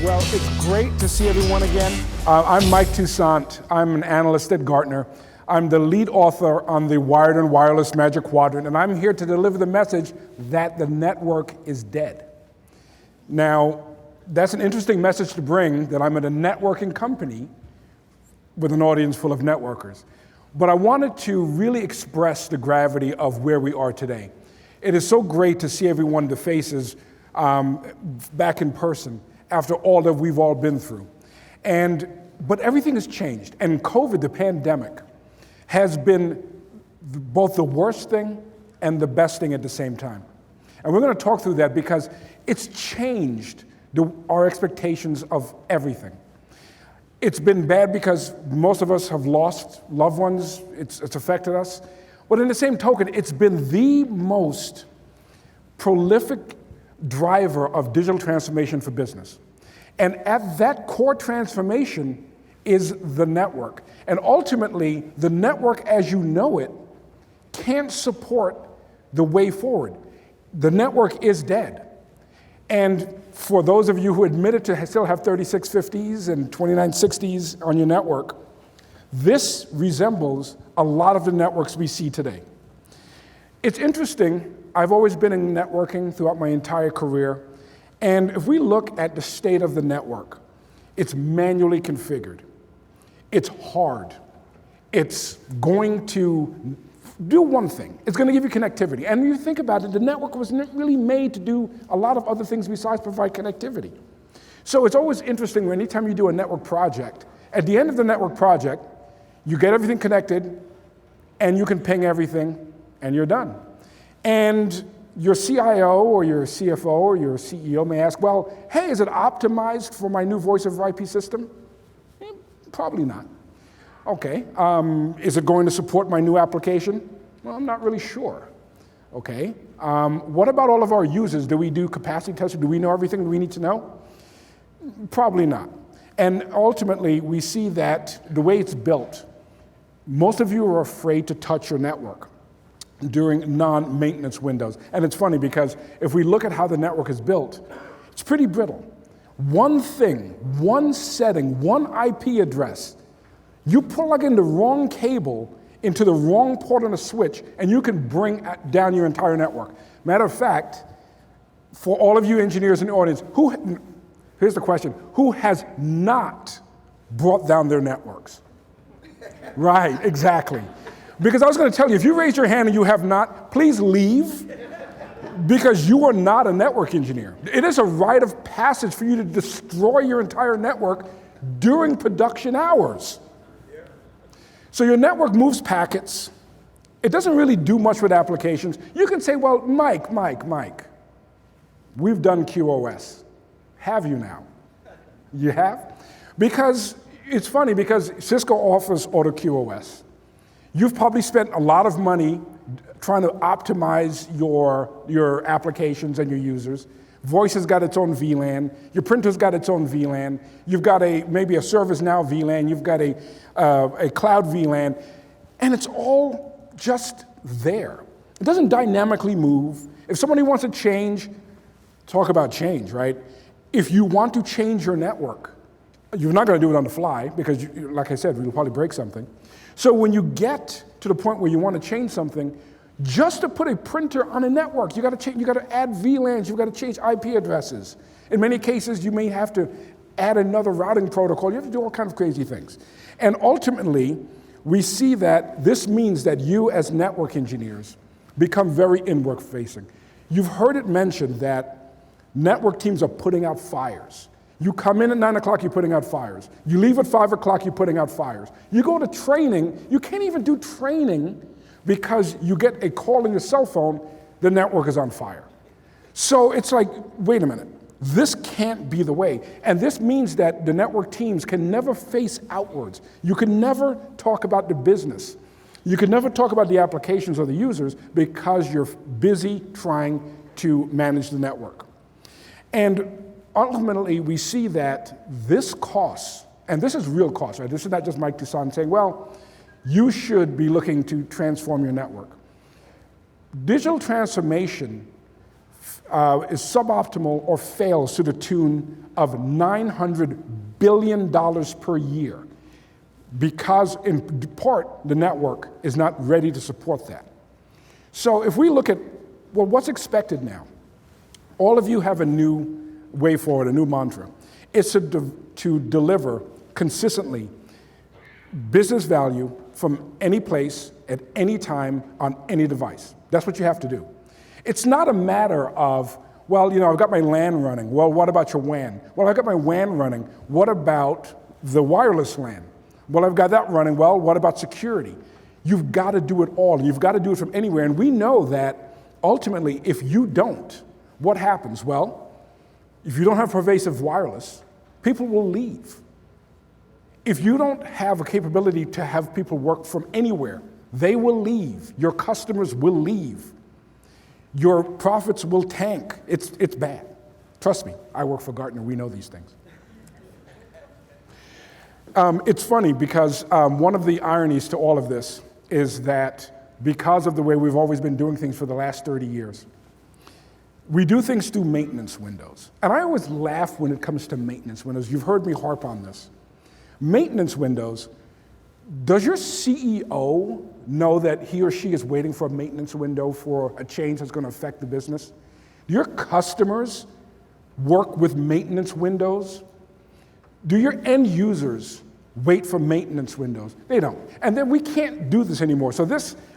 Well, it's great to see everyone again. I'm Mike Toussaint. I'm an analyst at Gartner. I'm the lead author on the Wired and Wireless Magic Quadrant, and I'm here to deliver the message that the network is dead. Now, that's an interesting message to bring, that I'm at a networking company with an audience full of networkers. But I wanted to really express the gravity of where we are today. It is so great to see everyone, the faces, back in person after all that we've all been through. But everything has changed, and COVID, the pandemic, has been both the worst thing and the best thing at the same time. And we're going to talk through that because it's changed our expectations of everything. It's been bad because most of us have lost loved ones. It's affected us. But in the same token, it's been the most prolific driver of digital transformation for business. And at that core transformation is the network. And ultimately, the network as you know it can't support the way forward. The network is dead. And for those of you who admitted to still have 3650s and 2960s on your network, this resembles a lot of the networks we see today. It's interesting, I've always been in networking throughout my entire career, and if we look at the state of the network, it's manually configured. It's hard. It's going to do one thing. It's going to give you connectivity. And when you think about it, the network wasn't really made to do a lot of other things besides provide connectivity. So it's always interesting when anytime you do a network project, at the end of the network project, you get everything connected, and you can ping everything, and you're done. And your CIO or your CFO or your CEO may ask, well, hey, is it optimized for my new voice over IP system? Probably not. Okay, is it going to support my new application? Well, I'm not really sure. Okay, what about all of our users? Do we do capacity testing? Do we know everything we need to know? Probably not. And ultimately, we see that the way it's built, most of you are afraid to touch your network during non-maintenance windows. And it's funny because if we look at how the network is built, it's pretty brittle. One thing, one setting, one IP address, you plug in the wrong cable into the wrong port on a switch, and you can bring down your entire network. Matter of fact, for all of you engineers in the audience, here's the question, who has not brought down their networks? Right, exactly. Because I was going to tell you, if you raise your hand and you have not, please leave, because you are not a network engineer. It is a rite of passage for you to destroy your entire network during production hours. So your network moves packets. It doesn't really do much with applications. You can say, well, Mike, we've done QoS. Have you now? You have? Because it's funny, because Cisco offers auto QoS. You've probably spent a lot of money trying to optimize your applications and your users. Voice has got its own VLAN. Your printer's got its own VLAN. You've got maybe a ServiceNow VLAN. You've got a cloud VLAN. And it's all just there. It doesn't dynamically move. If somebody wants to change, talk about change, right? If you want to change your network, you're not going to do it on the fly because, like I said, you'll probably break something. So when you get to the point where you want to change something, just to put a printer on a network, you got to add VLANs, you've got to change IP addresses. In many cases, you may have to add another routing protocol. You have to do all kinds of crazy things. And ultimately, we see that this means that you as network engineers become very inward-facing. You've heard it mentioned that network teams are putting out fires. You come in at 9 o'clock, you're putting out fires. You leave at 5 o'clock, you're putting out fires. You go to training, you can't even do training because you get a call on your cell phone, the network is on fire. So it's like, wait a minute, this can't be the way. And this means that the network teams can never face outwards. You can never talk about the business. You can never talk about the applications or the users because you're busy trying to manage the network. And ultimately, we see that this cost, and this is real cost, right? This is not just Mike Toussaint saying, well, you should be looking to transform your network. Digital transformation is suboptimal or fails to the tune of $900 billion per year because, in part, the network is not ready to support that. So if we look at, well, what's expected now? All of you have a new way forward, a new mantra. It's to deliver consistently business value from any place, at any time, on any device. That's what you have to do. It's not a matter of, well, I've got my LAN running. Well, what about your WAN? Well, I've got my WAN running. What about the wireless LAN? Well, I've got that running. Well, what about security? You've got to do it all. You've got to do it from anywhere. And we know that ultimately, if you don't, what happens? Well, if you don't have pervasive wireless, people will leave. If you don't have a capability to have people work from anywhere, they will leave. Your customers will leave. Your profits will tank. It's bad. Trust me, I work for Gartner. We know these things. It's funny because one of the ironies to all of this is that because of the way we've always been doing things for the last 30 years, we do things through maintenance windows. And I always laugh when it comes to maintenance windows. You've heard me harp on this. Maintenance windows, does your CEO know that he or she is waiting for a maintenance window for a change that's going to affect the business? Do your customers work with maintenance windows? Do your end users wait for maintenance windows? They don't. And then we can't do this anymore. So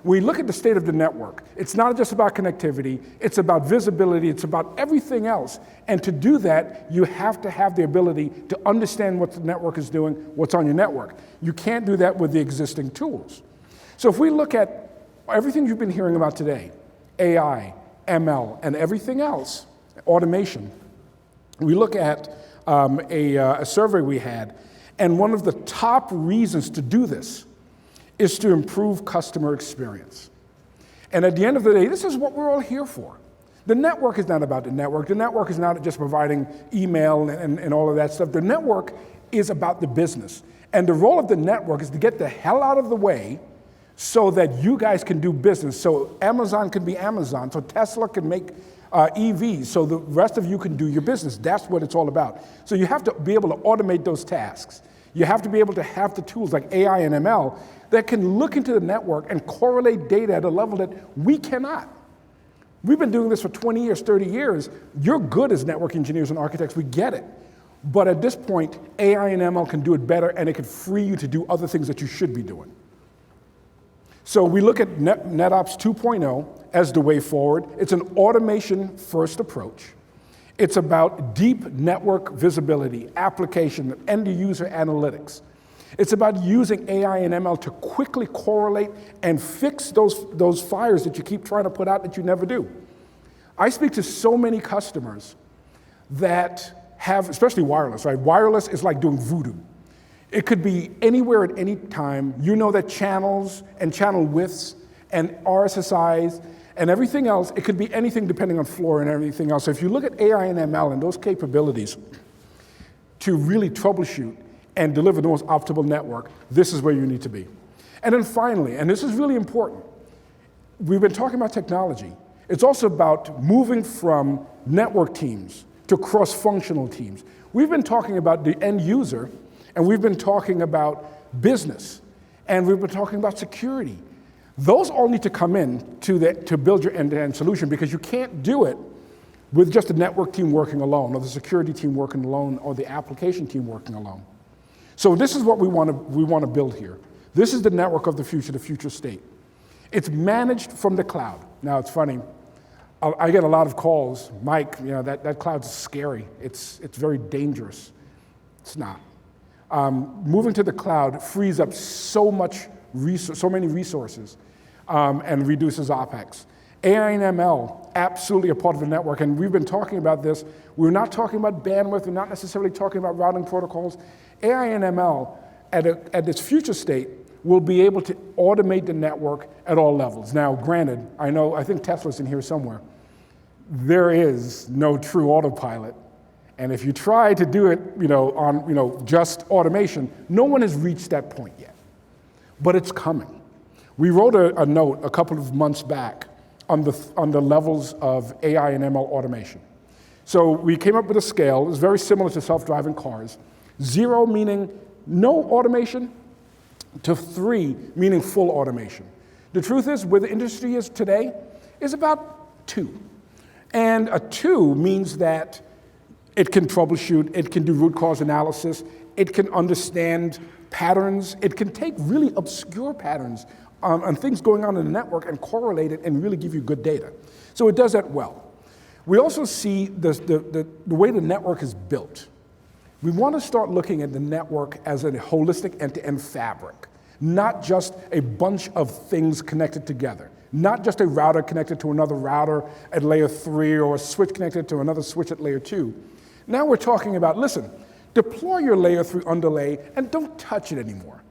we look at the state of the network. It's not just about connectivity. It's about visibility. It's about everything else. And to do that, you have to have the ability to understand what the network is doing, what's on your network. You can't do that with the existing tools. So if we look at everything you've been hearing about today, AI, ML, and everything else, automation, we look at a survey we had, and one of the top reasons to do this is to improve customer experience. And at the end of the day, this is what we're all here for. The network is not about the network. The network is not just providing email and all of that stuff. The network is about the business. And the role of the network is to get the hell out of the way so that you guys can do business, so Amazon can be Amazon, so Tesla can make EVs, so the rest of you can do your business. That's what it's all about. So you have to be able to automate those tasks. You have to be able to have the tools like AI and ML that can look into the network and correlate data at a level that we cannot. We've been doing this for 20 years, 30 years. You're good as network engineers and architects, we get it. But at this point, AI and ML can do it better, and it can free you to do other things that you should be doing. So we look at NetOps 2.0 as the way forward. It's an automation-first approach. It's about deep network visibility, application, end-user analytics. It's about using AI and ML to quickly correlate and fix those fires that you keep trying to put out that you never do. I speak to so many customers that have, especially wireless, right? Wireless is like doing voodoo. It could be anywhere at any time. You know that channels and channel widths and RSSIs and everything else, it could be anything depending on floor and everything else. So if you look at AI and ML and those capabilities to really troubleshoot and deliver the most optimal network, this is where you need to be. And then finally, and this is really important, we've been talking about technology. It's also about moving from network teams to cross-functional teams. We've been talking about the end user, and we've been talking about business, and we've been talking about security. Those all need to come in to build your end-to-end solution, because you can't do it with just the network team working alone, or the security team working alone, or the application team working alone. So this is what we want to build here. This is the network of the future state. It's managed from the cloud. Now it's funny, I get a lot of calls, Mike, that cloud's scary. It's very dangerous. It's not. Moving to the cloud frees up so many resources and reduces OpEx. AI and ML, absolutely a part of the network, and we've been talking about this. We're not talking about bandwidth, we're not necessarily talking about routing protocols. AI and ML, at its future state, will be able to automate the network at all levels. Now, granted, I think Tesla's in here somewhere. There is no true autopilot. And if you try to do it, on just automation, no one has reached that point yet. But it's coming. We wrote a note a couple of months back on the levels of AI and ML automation. So we came up with a scale. It's very similar to self-driving cars. 0 meaning no automation, to 3 meaning full automation. The truth is, where the industry is today is about 2. And a 2 means that it can troubleshoot, it can do root cause analysis, it can understand patterns, it can take really obscure patterns and things going on in the network and correlate it and really give you good data. So it does that well. We also see the way the network is built. We want to start looking at the network as a holistic end-to-end fabric, not just a bunch of things connected together, not just a router connected to another router at layer 3 or a switch connected to another switch at layer 2. Now we're talking about, listen, deploy your layer 3 underlay and don't touch it anymore.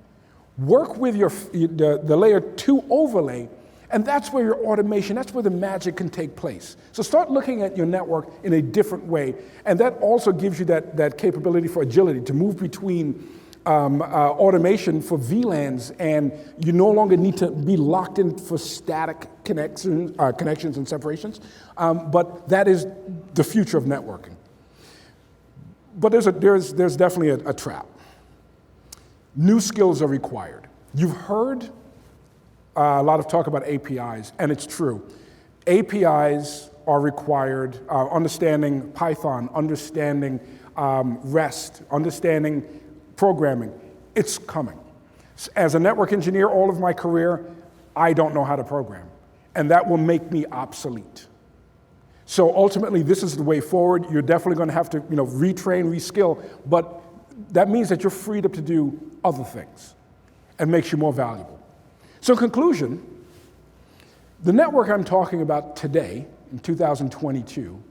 Work with the layer 2 overlay, and that's where your automation, that's where the magic can take place. So start looking at your network in a different way, and that also gives you that capability for agility to move between automation for VLANs, and you no longer need to be locked in for static connections and separations, but that is the future of networking. But there's definitely a trap. New skills are required. You've heard a lot of talk about APIs, and it's true. APIs are required, understanding Python, understanding REST, understanding programming. It's coming. As a network engineer all of my career, I don't know how to program, and that will make me obsolete. So ultimately, this is the way forward. You're definitely going to have to, retrain, reskill, but that means that you're freed up to do other things and makes you more valuable. So in conclusion, the network I'm talking about today, in 2022,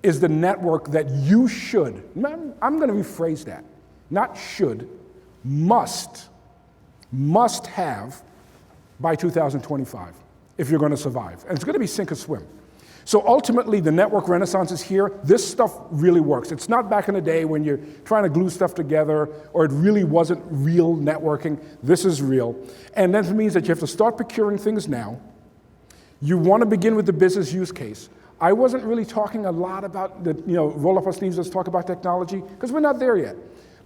is the network that you should, I'm going to rephrase that, not should, must have by 2025 if you're going to survive. And it's going to be sink or swim. So ultimately, the network renaissance is here. This stuff really works. It's not back in the day when you're trying to glue stuff together or it really wasn't real networking. This is real. And that means that you have to start procuring things now. You want to begin with the business use case. I wasn't really talking a lot about roll up our sleeves, let's talk about technology, because we're not there yet.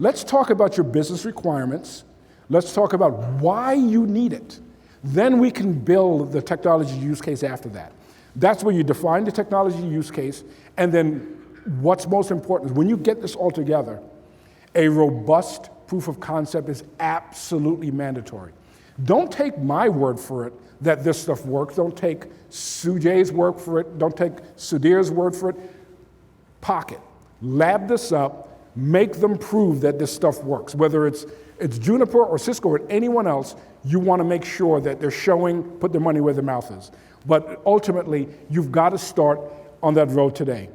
Let's talk about your business requirements. Let's talk about why you need it. Then we can build the technology use case after that. That's where you define the technology use case, and then what's most important is when you get this all together, a robust proof of concept is absolutely mandatory. Don't take my word for it that this stuff works. Don't take Sujay's word for it. Don't take Sudhir's word for it. Pocket. Lab this up. Make them prove that this stuff works. Whether it's Juniper or Cisco or anyone else, you want to make sure that they're showing, put their money where their mouth is. But ultimately, you've got to start on that road today.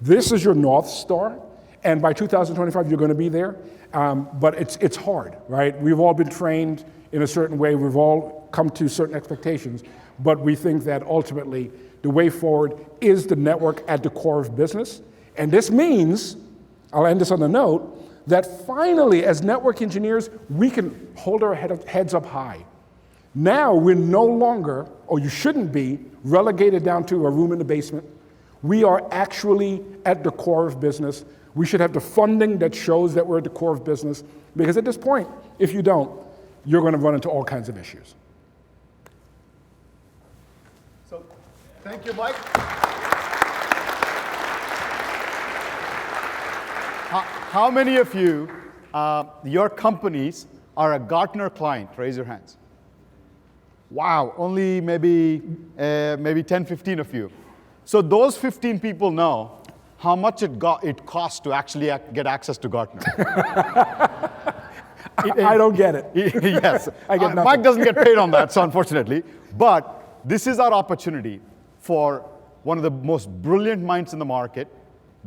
This is your North Star, and by 2025, you're going to be there. But it's hard, right? We've all been trained in a certain way. We've all come to certain expectations. But we think that ultimately, the way forward is the network at the core of business. And this means, I'll end this on a note, that finally, as network engineers, we can hold our heads up high. Now we're no longer, or you shouldn't be, relegated down to a room in the basement. We are actually at the core of business. We should have the funding that shows that we're at the core of business, because at this point, if you don't, you're going to run into all kinds of issues. So, thank you, Mike. How many of you, your companies are a Gartner client? Raise your hands. Wow, only maybe 10, 15 of you. So those 15 people know how much it costs to actually get access to Gartner. I don't get it. Yes, I get nothing. Mike doesn't get paid on that, so unfortunately. But this is our opportunity for one of the most brilliant minds in the market,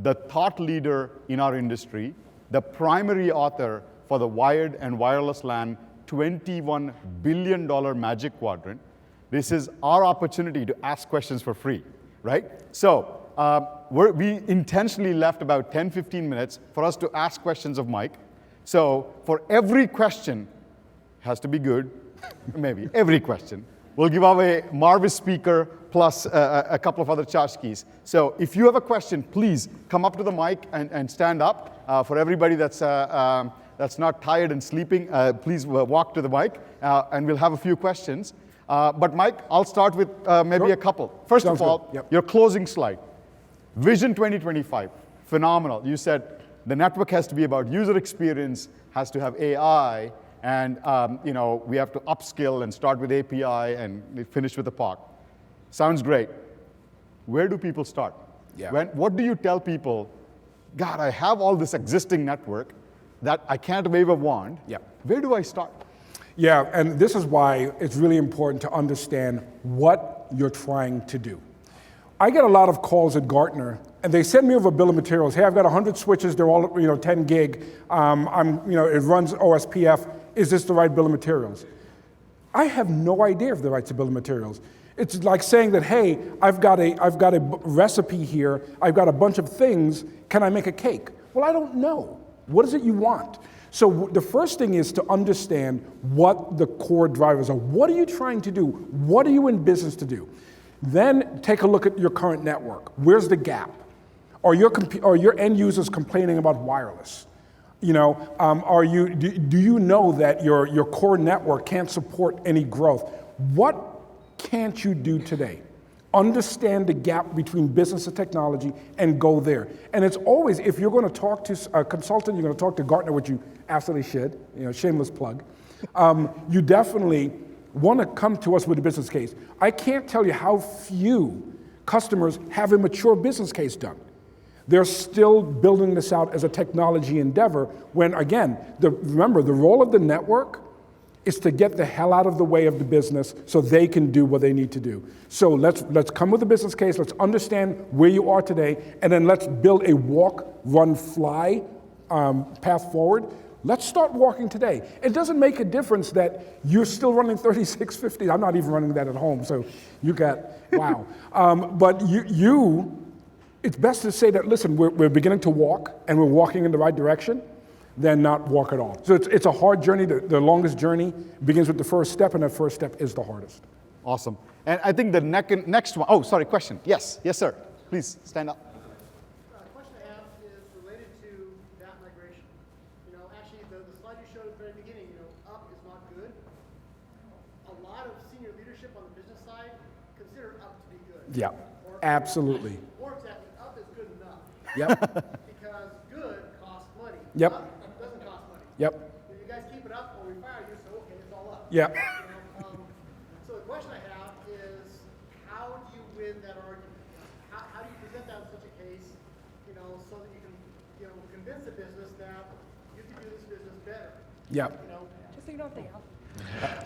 the thought leader in our industry, the primary author for the wired and wireless LAN $21 billion Magic Quadrant. This is our opportunity to ask questions for free, right? So we intentionally left about 10, 15 minutes for us to ask questions of Mike. So for every question, has to be good, maybe, every question, we'll give away Marvis speaker plus a couple of other tchotchkes. So if you have a question, please come up to the mic and stand up. For everybody that's not tired and sleeping, please walk to the mic, and we'll have a few questions. But Mike, I'll start with maybe a couple. First of all, your closing slide. Vision 2025, phenomenal. You said the network has to be about user experience, has to have AI, and we have to upskill and start with API and finish with the POC. Sounds great. Where do people start? What do you tell people? God, I have all this existing network that I can't wave a wand. Where do I start? Yeah, and this is why it's really important to understand what you're trying to do. I get a lot of calls at Gartner, and they send me over a bill of materials. Hey, I've got 100 switches. They're all 10 gig. It runs OSPF. Is this the right bill of materials? I have no idea if the right bill of materials. It's like saying that, hey, I've got a recipe here. I've got a bunch of things. Can I make a cake? Well, I don't know. What is it you want? So the first thing is to understand what the core drivers are. What are you trying to do? What are you in business to do? Then take a look at your current network. Where's the gap? Are your end users complaining about wireless? Do you know that your core network can't support any growth? What can't you do today? Understand the gap between business and technology and go there. And it's always, if you're going to talk to a consultant, you're going to talk to Gartner, which you absolutely should, shameless plug. You definitely want to come to us with a business case. I can't tell you how few customers have a mature business case done. They're still building this out as a technology endeavor when, again, remember, the role of the network is to get the hell out of the way of the business so they can do what they need to do. So let's come with a business case, let's understand where you are today, and then let's build a walk, run, fly path forward. Let's start walking today. It doesn't make a difference that you're still running 3650. I'm not even running that at home, so you got, wow. But it's best to say that, listen, we're beginning to walk, and we're walking in the right direction, than not walk at all. So it's a hard journey. The longest journey begins with the first step, and that first step is the hardest. Awesome. And I think the next one, oh, sorry, question. Yes, sir. Please stand up. The question I have is related to that migration. Actually, the slide you showed at the very beginning, up is not good. A lot of senior leadership on the business side consider up to be good. Yeah, absolutely. Or exactly, up is good enough. Yep. Because good costs money. Yep. Up doesn't cost money. Yep. If you guys keep it up or we fire you, so okay, it's all up. Yeah. So the question I have is, how do you win that argument? How do you present that in such a case, so that you can, convince the business that you can do this business better? Yeah. Just so you don't think.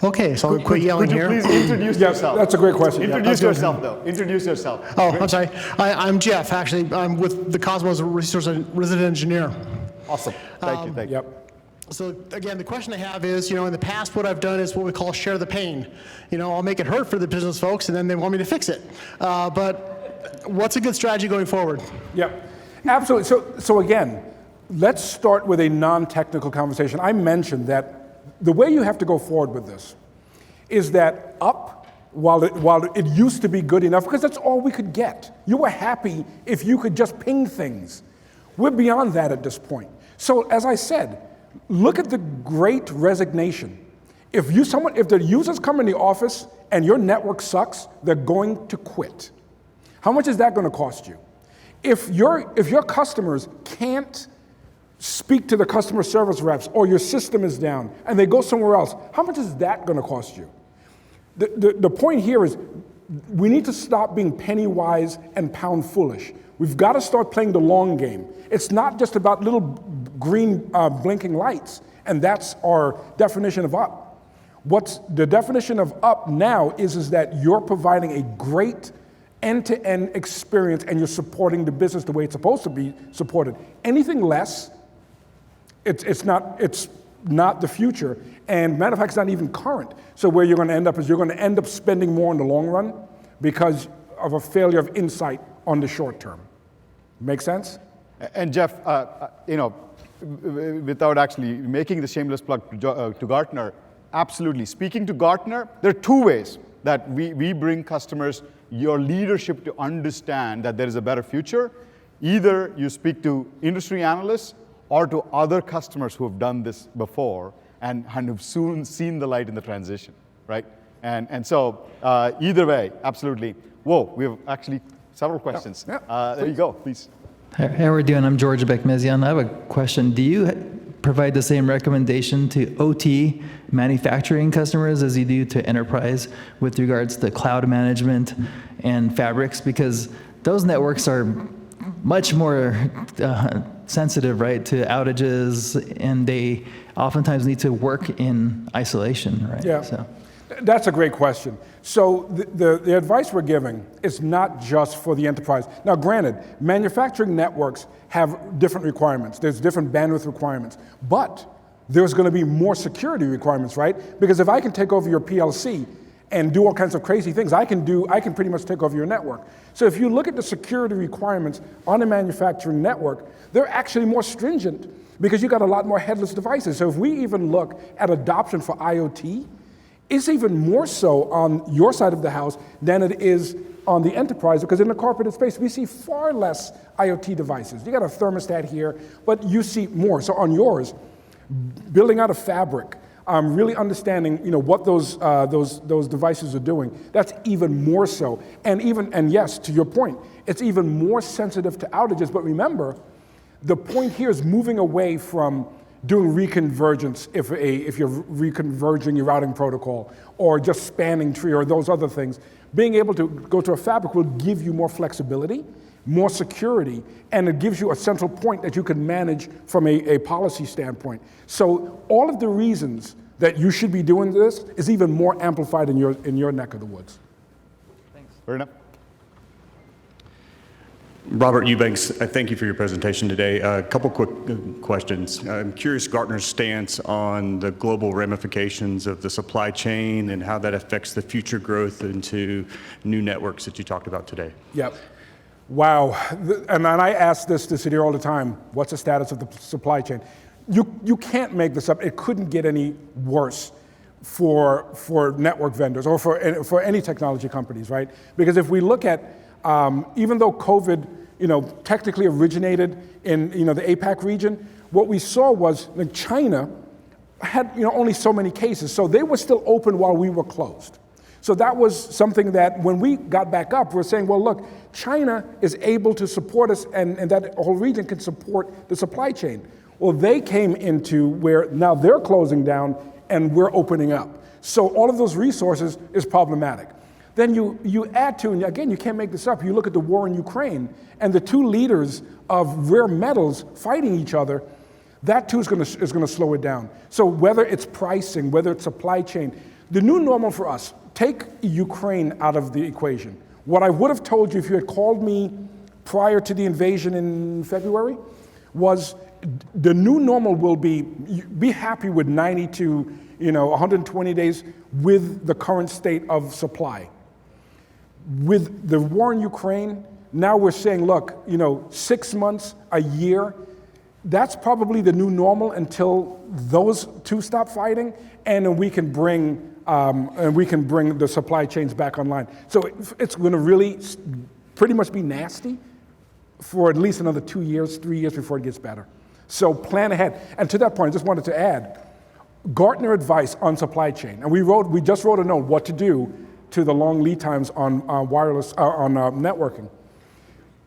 Okay, so I'll quit yelling here. Could you please introduce yourself? That's a great question. Introduce yourself, though. Introduce yourself. Oh, I'm sorry. I'm Jeff, actually. I'm with the Cosmos Resource Resident Engineer. Awesome. Thank you. Yep. So again, the question I have is, in the past, what I've done is what we call share the pain. I'll make it hurt for the business folks, and then they want me to fix it. But what's a good strategy going forward? Yep. Absolutely. So again, let's start with a non-technical conversation. I mentioned that the way you have to go forward with this is that up, while it used to be good enough, because that's all we could get. You were happy if you could just ping things. We're beyond that at this point. So as I said, look at the great resignation. If the users come in the office and your network sucks, they're going to quit. How much is that going to cost you? If your customers can't speak to the customer service reps, or your system is down and they go somewhere else, how much is that going to cost you? The point here is we need to stop being penny wise and pound foolish. We've got to start playing the long game. It's not just about little green blinking lights, and that's our definition of up. What's the definition of up now is that you're providing a great end-to-end experience and you're supporting the business the way it's supposed to be supported. Anything less, it's not the future. And matter of fact, it's not even current. So where you're going to end up is you're going to end up spending more in the long run because of a failure of insight on the short term. Make sense? And Jeff, without actually making the shameless plug to Gartner, absolutely. Speaking to Gartner, there are two ways. that we bring customers your leadership to understand that there is a better future. Either you speak to industry analysts or to other customers who have done this before and have soon seen the light in the transition, right? And so either way, absolutely. Whoa, we have actually several questions. There you go, please. How are we doing? I'm George Bekmezian. I have a question. Do you provide the same recommendation to OT manufacturing customers as you do to enterprise with regards to cloud management and fabrics? Because those networks are much more sensitive, right, to outages, and they oftentimes need to work in isolation, right? Yeah. So. That's a great question. So the advice we're giving is not just for the enterprise. Now, granted, manufacturing networks have different requirements. There's different bandwidth requirements. But there's going to be more security requirements, right? Because if I can take over your PLC and do all kinds of crazy things, I can pretty much take over your network. So if you look at the security requirements on a manufacturing network, they're actually more stringent because you got a lot more headless devices. So if we even look at adoption for IoT, it's even more so on your side of the house than it is on the enterprise, because in the corporate space, we see far less IoT devices. You got a thermostat here, but you see more. So on yours, building out a fabric, really understanding, what those devices are doing, that's even more so. And yes, to your point, it's even more sensitive to outages. But remember, the point here is moving away from doing reconvergence if you're reconverging your routing protocol, or just spanning tree, or those other things. Being able to go to a fabric will give you more flexibility, more security, and it gives you a central point that you can manage from a policy standpoint. So all of the reasons that you should be doing this is even more amplified in your neck of the woods. Thanks. Fair enough. Robert Eubanks, thank you for your presentation today. A couple quick questions. I'm curious Gartner's stance on the global ramifications of the supply chain and how that affects the future growth into new networks that you talked about today. Yep. Wow. And I ask this to Sudhir all the time, what's the status of the supply chain? You can't make this up. It couldn't get any worse for network vendors or for any technology companies, right? Because if we look at, even though COVID, technically originated in, the APAC region, what we saw was that China had, only so many cases. So they were still open while we were closed. So that was something that when we got back up, we're saying, well, look, China is able to support us, and that whole region can support the supply chain. Well, they came into where now they're closing down and we're opening up. So all of those resources is problematic. Then you add to, and again, you can't make this up, you look at the war in Ukraine, and the two leaders of rare metals fighting each other, that too is going to slow it down. So whether it's pricing, whether it's supply chain, the new normal for us, take Ukraine out of the equation. What I would have told you if you had called me prior to the invasion in February was the new normal will be happy with 90 to 120 days with the current state of supply. With the war in Ukraine, now we're saying, look, 6 months, a year, that's probably the new normal until those two stop fighting, and then we can bring the supply chains back online. So it's going to really pretty much be nasty for at least another 2 years, 3 years before it gets better. So plan ahead. And to that point, I just wanted to add, Gartner advice on supply chain, and we just wrote a note what to do to the long lead times on wireless, on networking.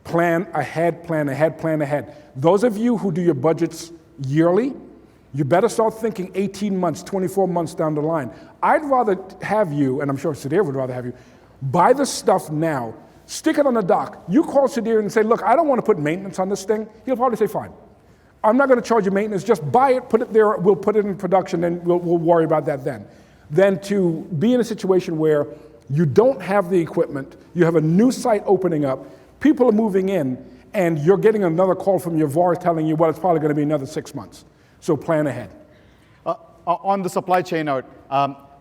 Plan ahead, plan ahead, plan ahead. Those of you who do your budgets yearly, you better start thinking 18 months, 24 months down the line. I'd rather have you, and I'm sure Sudhir would rather have you, buy the stuff now, stick it on the dock. You call Sudhir and say, look, I don't want to put maintenance on this thing. He'll probably say, fine. I'm not going to charge you maintenance, just buy it, put it there, we'll put it in production, and we'll worry about that then. Then to be in a situation where you don't have the equipment, you have a new site opening up, people are moving in, and you're getting another call from your VAR telling you, well, it's probably going to be another 6 months. So plan ahead. On the supply chain note,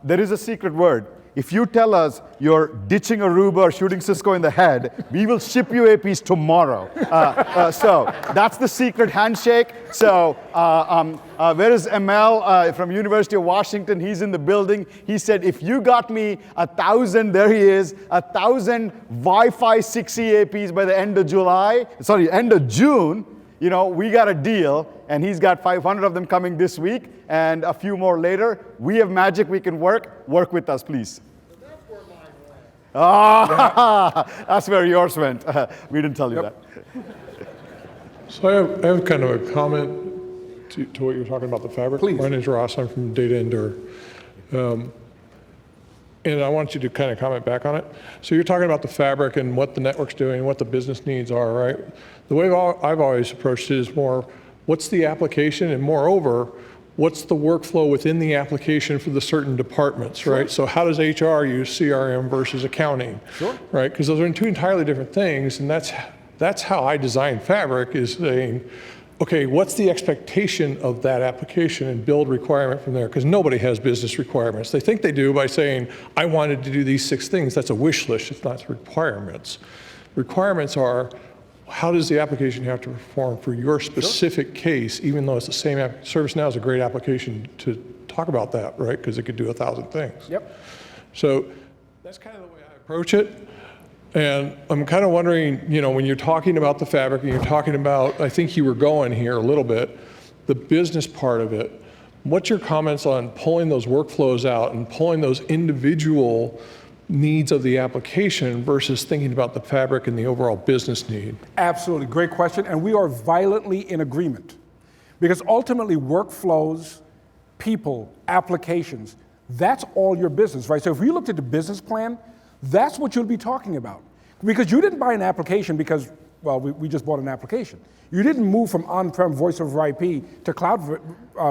there is a secret word. if you tell us you're ditching Aruba or shooting Cisco in the head, we will ship you APs tomorrow. So that's the secret handshake. So where is ML from University of Washington? He's in the building. He said, if you got me 1,000, there he is, 1,000 Wi-Fi 6E APs by the end of June, you know, we got a deal, and he's got 500 of them coming this week, and a few more later. We have magic, we can work with us, please. So that's where mine went. Ah, that's where yours went. We didn't tell you that. So I have kind of a comment to what you're talking about, the fabric. Please. My name's Ross, I'm from Data Endure. And I want you to kind of comment back on it. So you're talking about the fabric and what the network's doing, what the business needs are, right? The way I've always approached it is more, what's the application, and moreover, what's the workflow within the application for the certain departments, right? So how does HR use CRM versus accounting, right? Because those are two entirely different things, and that's how I design fabric, is saying, okay, what's the expectation of that application, and build requirement from there, because nobody has business requirements. They think they do by saying, I wanted to do these 6 things. That's a wish list, it's not requirements. Requirements are, how does the application have to perform for your specific case, even though it's the same app. ServiceNow is a great application to talk about that, right? Because it could do 1,000 things. Yep. So that's kind of the way I approach it. And I'm kind of wondering, you know, when you're talking about the fabric and you're talking about, I think you were going here a little bit, the business part of it, what's your comments on pulling those workflows out and pulling those individual needs of the application versus thinking about the fabric and the overall business need? Absolutely, great question, and we are violently in agreement. Because ultimately, workflows, people, applications, that's all your business, right? So if you looked at the business plan, that's what you'll be talking about. Because you didn't buy an application because, well, we just bought an application. You didn't move from on-prem voice over IP to cloud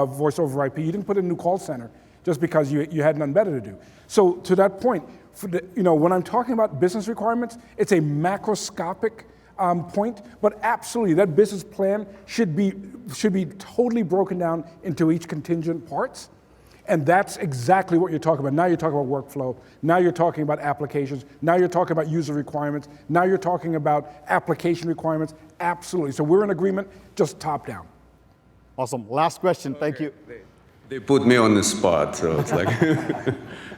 voice over IP. You didn't put in a new call center just because you had nothing better to do. So to that point, when I'm talking about business requirements, it's a macroscopic point, but absolutely that business plan should be totally broken down into each contingent parts. And that's exactly what you're talking about. Now you're talking about workflow. Now you're talking about applications. Now you're talking about user requirements. Now you're talking about application requirements. Absolutely. So we're in agreement, just top down. Awesome. Last question. Thank you. They put me on the spot, so it's like,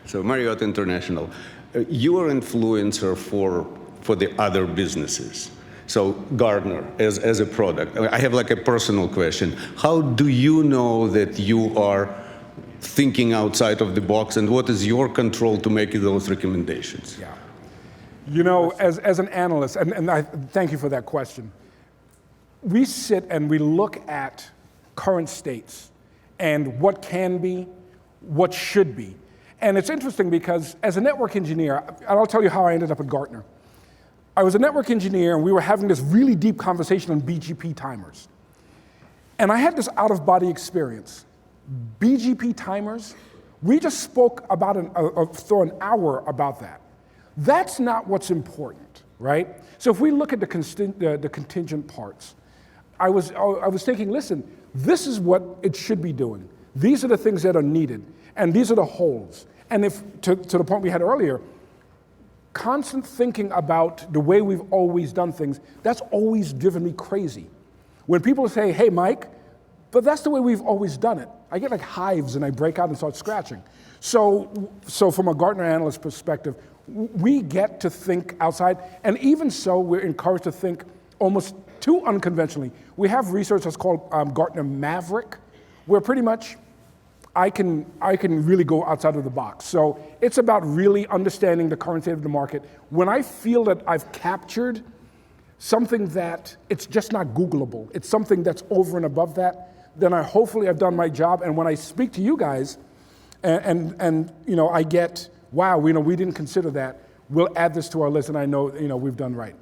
so Marriott International, you are influencer for the other businesses. So Gartner, as a product, I have like a personal question. How do you know that you are thinking outside of the box, and what is your control to make those recommendations? Yeah. You know, as an analyst, and I thank you for that question, we sit and we look at current states and what can be, what should be. And it's interesting because as a network engineer, and I'll tell you how I ended up at Gartner. I was a network engineer and we were having this really deep conversation on BGP timers. And I had this out-of-body experience. BGP timers, we just spoke about for an hour about that. That's not what's important, right? So if we look at the contingent parts, I was thinking, listen, this is what it should be doing. These are the things that are needed, and these are the holes. And if, to the point we had earlier, constant thinking about the way we've always done things, that's always driven me crazy. When people say, hey, Mike, but that's the way we've always done it, I get like hives and I break out and start scratching. So from a Gartner analyst perspective, we get to think outside, and even so, we're encouraged to think almost too unconventionally. We have research that's called Gartner Maverick, where pretty much I can really go outside of the box. So it's about really understanding the current state of the market. When I feel that I've captured something that it's just not Googleable, it's something that's over and above that, then hopefully I've done my job. And when I speak to you guys, and I get, wow, we didn't consider that, we'll add this to our list, and I know we've done right.